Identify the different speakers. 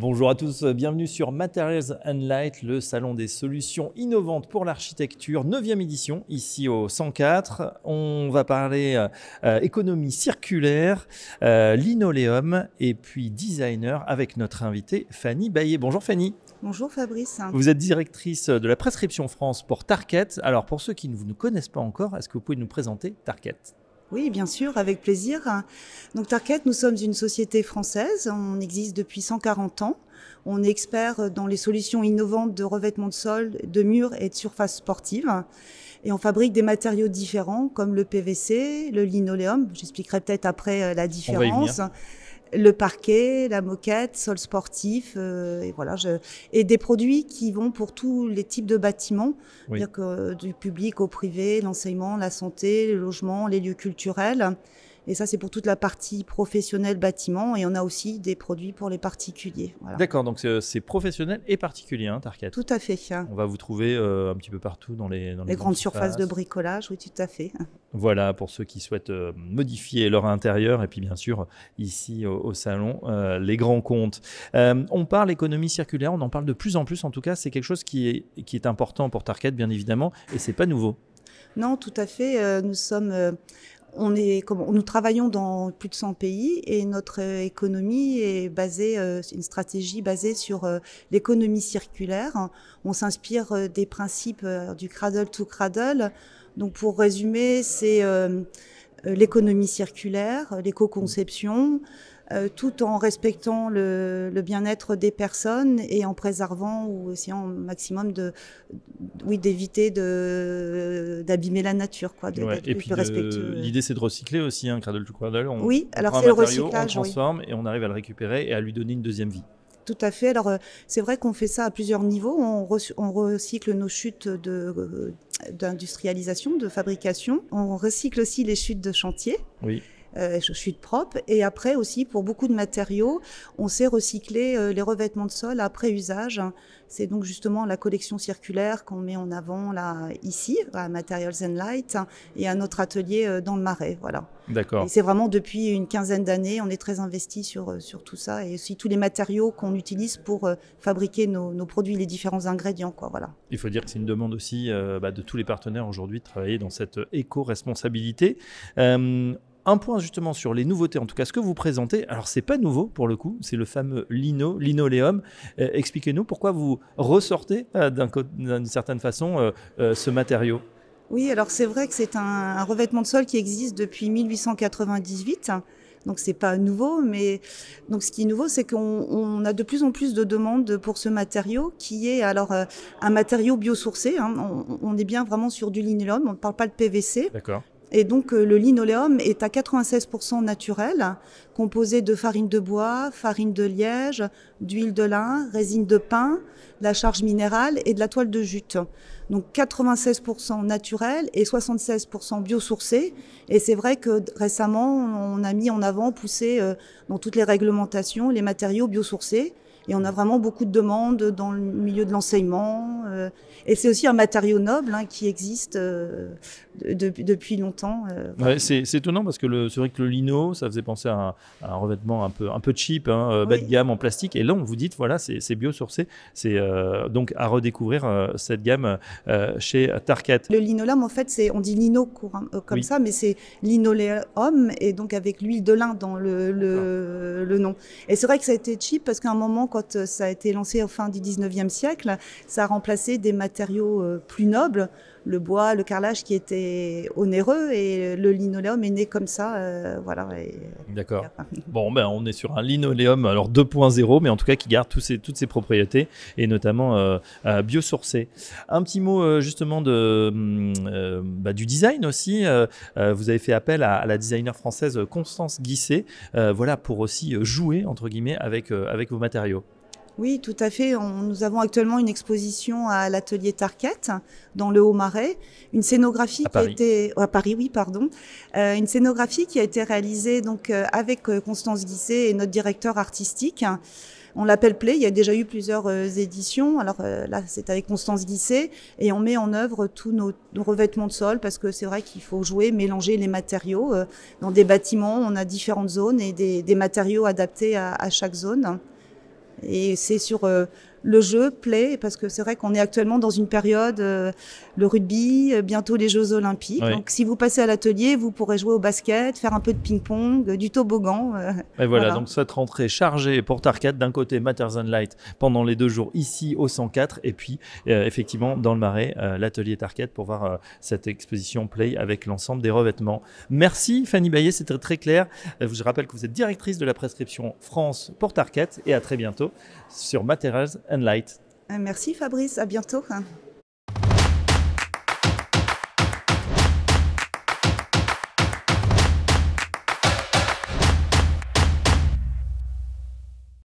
Speaker 1: Bonjour à tous, bienvenue sur Materials and Light, le salon des solutions innovantes pour l'architecture, 9e édition, ici au 104. On va parler économie circulaire, linoléum et puis designer avec notre invitée Fanny Baillet. Bonjour Fanny.
Speaker 2: Bonjour Fabrice.
Speaker 1: Vous êtes directrice de la prescription France pour Tarkett. Alors pour ceux qui ne vous connaissent pas encore, est-ce que vous pouvez nous présenter Tarkett ?
Speaker 2: Oui, bien sûr, avec plaisir. Donc Tarkett, nous sommes une société française. On existe depuis 140 ans. On est expert dans les solutions innovantes de revêtement de sol, de murs et de surfaces sportives. Et on fabrique des matériaux différents comme le PVC, le linoléum. J'expliquerai peut-être après la différence. Le parquet, la moquette, sol sportif, et voilà, et des produits qui vont pour tous les types de bâtiments, c'est-à-dire que du public au privé, l'enseignement, la santé, le logement, les lieux culturels. Et ça, c'est pour toute la partie professionnelle bâtiment. Et on a aussi des produits pour les particuliers. Voilà.
Speaker 1: D'accord, donc c'est professionnel et particulier, hein, Tarkett.
Speaker 2: Tout à fait.
Speaker 1: On va vous trouver un petit peu partout dans les
Speaker 2: grandes surfaces de bricolage, oui, tout à fait.
Speaker 1: Voilà, pour ceux qui souhaitent modifier leur intérieur. Et puis, bien sûr, ici au salon, les grands comptes. On parle économie circulaire, on en parle de plus en plus. En tout cas, c'est quelque chose qui est important pour Tarkett, bien évidemment. Et c'est pas nouveau.
Speaker 2: Non, tout à fait. Nous travaillons dans plus de 100 pays et notre économie est basée, c'est une stratégie basée sur l'économie circulaire. On s'inspire des principes du cradle to cradle. Donc pour résumer, c'est l'économie circulaire, l'éco-conception, tout en respectant le bien-être des personnes et en préservant ou essayant au maximum d'éviter d'abîmer la nature, quoi,
Speaker 1: et puis l'idée c'est de recycler aussi, hein, cradle to cradle.
Speaker 2: Oui, alors c'est le recyclage.
Speaker 1: On transforme et on arrive à le récupérer et à lui donner une deuxième vie.
Speaker 2: Tout à fait. Alors, c'est vrai qu'on fait ça à plusieurs niveaux. On recycle nos chutes d'industrialisation, de fabrication. On recycle aussi les chutes de chantier.
Speaker 1: Oui.
Speaker 2: Chutes propres. Et après aussi, pour beaucoup de matériaux, on sait recycler les revêtements de sol après usage. C'est donc justement la collection circulaire qu'on met en avant là, ici, à Materials and Light, et à notre atelier dans le Marais. Voilà.
Speaker 1: D'accord.
Speaker 2: Et c'est vraiment depuis une quinzaine d'années, on est très investi sur tout ça, et aussi tous les matériaux qu'on utilise pour fabriquer nos produits, les différents ingrédients, quoi, voilà.
Speaker 1: Il faut dire que c'est une demande aussi de tous les partenaires aujourd'hui de travailler dans cette éco-responsabilité. Un point justement sur les nouveautés, en tout cas ce que vous présentez, alors c'est pas nouveau pour le coup, c'est le fameux linoléum. Expliquez-nous pourquoi vous ressortez d'une certaine façon ce matériau.
Speaker 2: Oui, alors c'est vrai que c'est un revêtement de sol qui existe depuis 1898. Donc c'est pas nouveau, mais donc ce qui est nouveau, c'est qu'on a de plus en plus de demandes pour ce matériau qui est alors un matériau biosourcé. Hein. On est bien vraiment sur du linoléum, on ne parle pas de PVC.
Speaker 1: D'accord.
Speaker 2: Et donc le linoléum est à 96% naturel, composé de farine de bois, farine de liège, d'huile de lin, résine de pin, de la charge minérale et de la toile de jute. Donc 96% naturel et 76% biosourcé. Et c'est vrai que récemment, on a mis en avant, poussé dans toutes les réglementations, les matériaux biosourcés. Et on a vraiment beaucoup de demandes dans le milieu de l'enseignement. Et c'est aussi un matériau noble qui existe depuis longtemps.
Speaker 1: Ouais, c'est étonnant parce que c'est vrai que le lino, ça faisait penser à un revêtement un peu cheap, hein, bas de gamme en plastique. Et là, on vous dit, voilà, c'est biosourcé. C'est donc à redécouvrir cette gamme chez Tarkett.
Speaker 2: Le linoléum, en fait, on dit lino comme ça, mais c'est linoléum et donc avec l'huile de lin dans le nom. Et c'est vrai que ça a été cheap parce qu'à un moment, quand ça a été lancé au fin du 19e siècle, ça a remplacé des matériaux plus nobles, le bois, le carrelage qui était onéreux, et le linoléum est né comme ça. Voilà.
Speaker 1: D'accord. Bon, on est sur un linoléum alors 2.0, mais en tout cas qui garde toutes ses propriétés et notamment biosourcé. Un petit mot justement du design aussi. Vous avez fait appel à la designer française Constance Guisset, voilà, pour aussi jouer entre guillemets avec vos matériaux.
Speaker 2: Oui, tout à fait. Nous avons actuellement une exposition à l'atelier Tarkett, dans le Haut-Marais. Une scénographie à Paris, oui, pardon. Une scénographie qui a été réalisée donc avec Constance Guisset et notre directeur artistique. On l'appelle Play. Il y a déjà eu plusieurs éditions. Alors là, c'est avec Constance Guisset et on met en œuvre tous nos revêtements de sol parce que c'est vrai qu'il faut jouer, mélanger les matériaux. Dans des bâtiments, on a différentes zones et des matériaux adaptés à chaque zone. Et c'est sur le jeu, play, parce que c'est vrai qu'on est actuellement dans une période, le rugby, bientôt les Jeux Olympiques.
Speaker 1: Oui.
Speaker 2: Donc si vous passez à l'atelier, vous pourrez jouer au basket, faire un peu de ping-pong, du toboggan.
Speaker 1: Et voilà, donc cette rentrée chargée pour Tarcat, d'un côté Matters and Light pendant les 2 jours ici au 104, et puis effectivement dans le Marais, l'atelier Tarcat pour voir cette exposition Play avec l'ensemble des revêtements. Merci Fanny Bayet, c'était très clair. Je rappelle que vous êtes directrice de la prescription France pour Tarcat, et à très bientôt sur Matters and Light.
Speaker 2: Merci Fabrice, à bientôt.